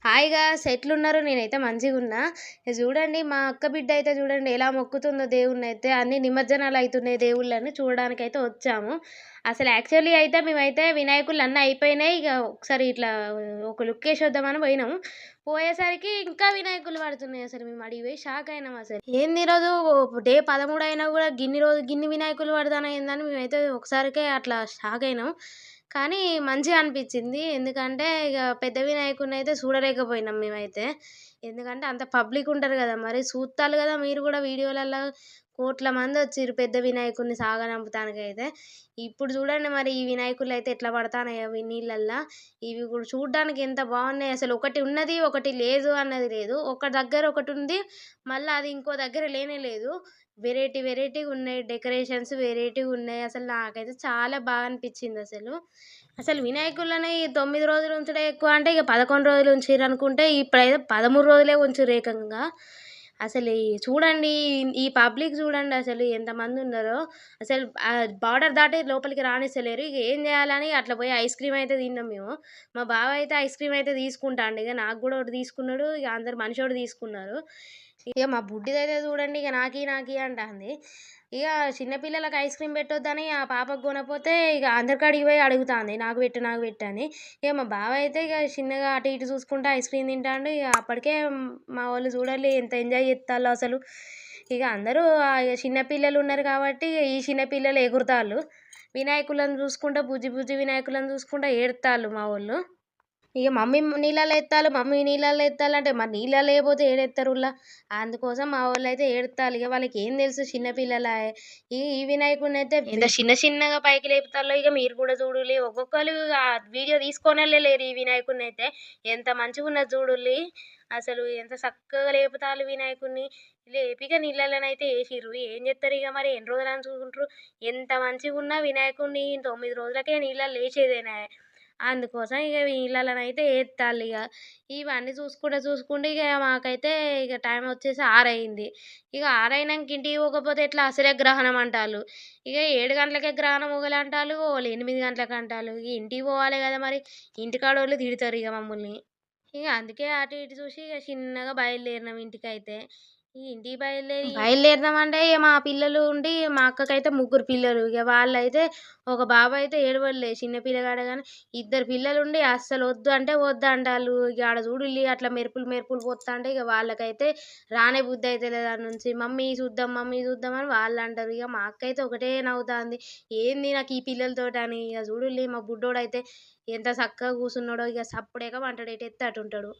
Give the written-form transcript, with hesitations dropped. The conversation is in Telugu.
హాయ్ గాయ్స్ ఎట్లున్నారు? నేనైతే మంచిగున్నా. ఇగ చూడండి మా అక్క బిడ్డ అయితే చూడండి ఎలా మొక్కుతుందో దేవుడినైతే. అన్ని నిమజ్జనాలు అయితున్నాయి దేవుళ్ళని చూడడానికైతే వచ్చాము. అసలు యాక్చువల్లీ అయితే మేమైతే వినాయకుళ్ళు అన్నీ అయిపోయినాయి. ఇగ ఒకసారి ఇట్లా ఒక లుక్కేసొద్దామని పోయినాము. పోయేసరికి ఇంకా వినాయకులు పడుతున్నాయి. అసలు మేము ఆడికి పోయి షాక్ అయినాం అసలు. ఏంది ఈరోజు డే 13 అయినా కూడా గిన్ని వినాయకులు పడతాన్నాయి ఏందని మేమైతే ఒకసారికే అట్లా షాక్ అయినాం. కానీ మంచిగా అనిపించింది. ఎందుకంటే ఇగ పెద్ద వినాయకుడినైతే చూడలేకపోయినాం మేమైతే. ఎందుకంటే అంత పబ్లిక్ ఉంటారు గదా! మరి చూత్తాలు గదా మీరు గూడా వీడియోలల్ల కోట్ల మందొచ్చిర్రు పెద్ద వినాయకుడిని సాగనంపటానికైతే. ఇప్పుడు చూడండి మరి ఈ వినాయకులైతే ఎట్లా పడతాన్నాయో నీళ్ళల్ల. ఇవి కూడా చూడ్డానికి ఎంత బాగున్నాయి అసలు. ఒకటి ఉన్నది, ఒకటి లేదు అన్నది లేదు. ఒక దగ్గర ఒకటుంది. మళ్ళా అది ఇంకో దగ్గర లేనే లేదు. వెరైటీగున్నాయి. డెకరేషన్స్ వెరైటీగున్నాయి. అసలు నాకైతే చాలా బాగా అనిపించిందసలు. అసలు వినాయకులని 9 రోజులు ఉంచుడే ఎక్కువ అంటే ఇక 11 రోజులు ఉంచిర్రనుకుంటే ఇప్పుడైతే 13 రోజులే ఉంచిర్రు ఏకంగా. అసలు చూడండి ఈ పబ్లిక్ చూడండి అసలు ఎంతమందున్నారో. అసలు బార్డర్ దాటి లోపలికి రానిస్తలేరు. ఇక ఏం చేయాలని అట్లా పోయి ఐస్ క్రీమ్ అయితే తిన్నాం మేము. మా బావ అయితే ఐస్ క్రీమ్ అయితే తీసుకుంటాండు. ఇక నాకు కూడా ఒకటి తీసుకున్నాడు. ఇక అందరు మనిషి ఒకటి తీసుకున్నారు. ఇక మా బుడ్డిదైతే చూడండి ఇక నాకి అంటాంది. ఇక చిన్న పిల్లలకు ఐస్ క్రీమ్ పెట్టొద్దని ఆ పాపకు కొనపోతే ఇక అందరికాడికి పోయి అడుగుతాంది నాకు పెట్టు అని. ఇక మా బావ అయితే ఇక చిన్నగా అటు ఇటు చూసుకుంటా ఐస్ క్రీమ్ తింటాండు. ఇక అప్పటికే మా వాళ్ళు చూడాలి ఎంత ఎంజాయ్ చేస్తాలో అసలు. ఇక అందరూ ఇక చిన్న పిల్లలు ఉన్నారు కాబట్టి ఈ చిన్న పిల్లలు ఎగురుతాళ్ళు. వినాయకులను చూసుకుంటా బుజ్జి బుజ్జి వినాయకులను చూసుకుంటా ఏడుతాళ్ళు మా వాళ్ళు. ఇక మమ్మీ నీళ్ళలో ఎత్తాలి, మమ్మీ నీళ్ళలో ఎత్తాలంటే మరి నీళ్ళలో లేకపోతే ఏడెత్తారులా. అందుకోసం మా వాళ్ళైతే ఏడుతాళ్ళు. ఇక వాళ్ళకి ఏం తెలుసు చిన్న పిల్లలాయే. ఈ వినాయకుడిని అయితే ఎంత చిన్నగా పైకి లేపుతాలో ఇక మీరు కూడా చూడుర్రి. ఒక్కొక్కరు ఆ వీడియో తీసుకోనోళ్ళే లేరు ఈ వినాయకుడిని అయితే. ఎంత మంచిగా ఉన్నది చూడుర్రి. అసలు ఎంత చక్కగా లేపుతాళ్ళు వినాయకుడిని. లేపి ఇక నీళ్ళలోనైతే వేసిర్రు. ఏం చేస్తారు ఇక మరి ఎన్ని రోజులని చూసుకుంటారు. ఎంత మంచిగా ఉన్న వినాయకుడిని 9 రోజులకే నీళ్ళలో లేచేదేనా. అందుకోసం ఇక వీళ్ళనైతే ఏత్తాళ్ళు ఇక. ఇవన్నీ చూసుకుంటూ ఇక మాకైతే ఇక టైం వచ్చేసి 6 అయింది. ఇక 6 అయినాక ఇంటికి పోకపోతే ఎట్లా అసలే గ్రహణం అంటాళ్ళు. ఇక 7 గంటలకే గ్రహణం మొగలంటాళ్ళు, వాళ్ళు 8 గంటలకు అంటాళ్ళు. ఇక ఇంటికి పోవాలి కదా మరి. ఇంటికాడోళ్ళు తిడతారు ఇక మమ్మల్ని. ఇక అందుకే అటు ఇటు చూసి ఇక చిన్నగా బయలుదేరినాం ఇంటికైతే. ఈ ఇంటికి బయలుదేరినామంటే ఇక మా పిల్లలు ఉండి మా అక్కకైతే 3 పిల్లలు. ఇక వాళ్ళైతే ఒక బాబు అయితే ఏడవలే చిన్న పిల్లగాడే కానీ 2 పిల్లలుండి అస్సలు వద్దు అంటే వద్దంటాళ్ళు. ఇక ఆడ చూడుల్లి అట్లా మెరుపులు పోత్తాంటే ఇక వాళ్ళకైతే రానే బుద్ధి అయితలేదు ఆడ నుంచి. మమ్మీ చూద్దాం అని వాళ్ళు అంటారు. ఇక మా అక్క అయితే ఒకటే నవ్వుతాంది. ఏంది నాకు ఈ పిల్లలతోటి అని. ఇక చూడుల్లి మా బుడ్డోడైతే ఎంత చక్కగా కూర్చున్నాడో. ఇక సప్పుడేక పంటాడు ఎటెత్తే అటు ఉంటాడు.